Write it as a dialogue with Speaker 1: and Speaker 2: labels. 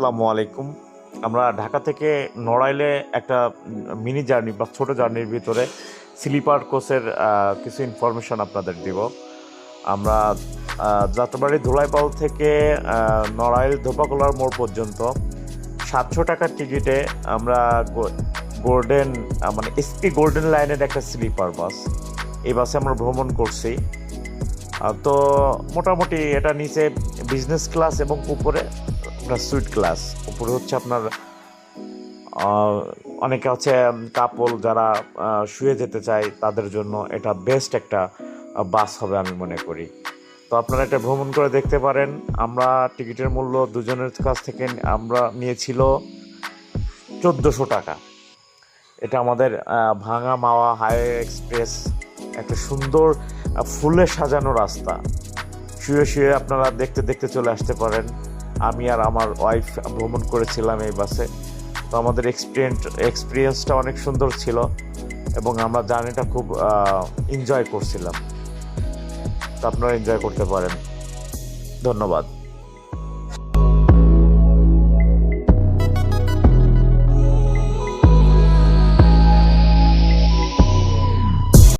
Speaker 1: আসসালামু আলাইকুম। আমরা ঢাকা থেকে নড়াইলে একটা মিনি জার্নি বা ছোট জার্নির ভিতরে স্লিপার কোচের কিছু ইনফরমেশন আপনাদের দিব। আমরা যাত্রাবাড়ি ধুলাইপাল থেকে নড়াইল ধোপাকলার মোড় পর্যন্ত 700 টাকার টিকিটে আমরা গোল্ডেন মানে এসপি গোল্ডেন লাইনের একটা স্লিপার বাস, এই বাসে আমরা ভ্রমণ করছি। তো মোটামুটি এটা নিচে বিজনেস ক্লাস এবং উপরে আপনার সুইট ক্লাস। উপরে হচ্ছে আপনার অনেকে হচ্ছে কাপল যারা শুয়ে যেতে চায় তাদের জন্য এটা বেস্ট একটা বাস হবে আমি মনে করি। তো আপনারা এটা ভ্রমণ করে দেখতে পারেন। আমরা টিকিটের মূল্য দুজনের কাছ থেকে আমরা নিয়েছিল 1400 টাকা। এটা আমাদের ভাঙা মাওয়া হাইওয়ে এক্সপ্রেস, একটা সুন্দর ফুলে সাজানো রাস্তা। শুয়ে শুয়ে আপনারা দেখতে দেখতে চলে আসতে পারেন। আমি আর আমার ওয়াইফ ভ্রমণ করেছিলাম এই বাসে। তো আমাদের এক্সপিরিয়েন্সটা অনেক সুন্দর ছিল এবং আমরা জার্নিটা খুব এনজয় করছিলাম। তো আপনারা এনজয় করতে পারেন। ধন্যবাদ।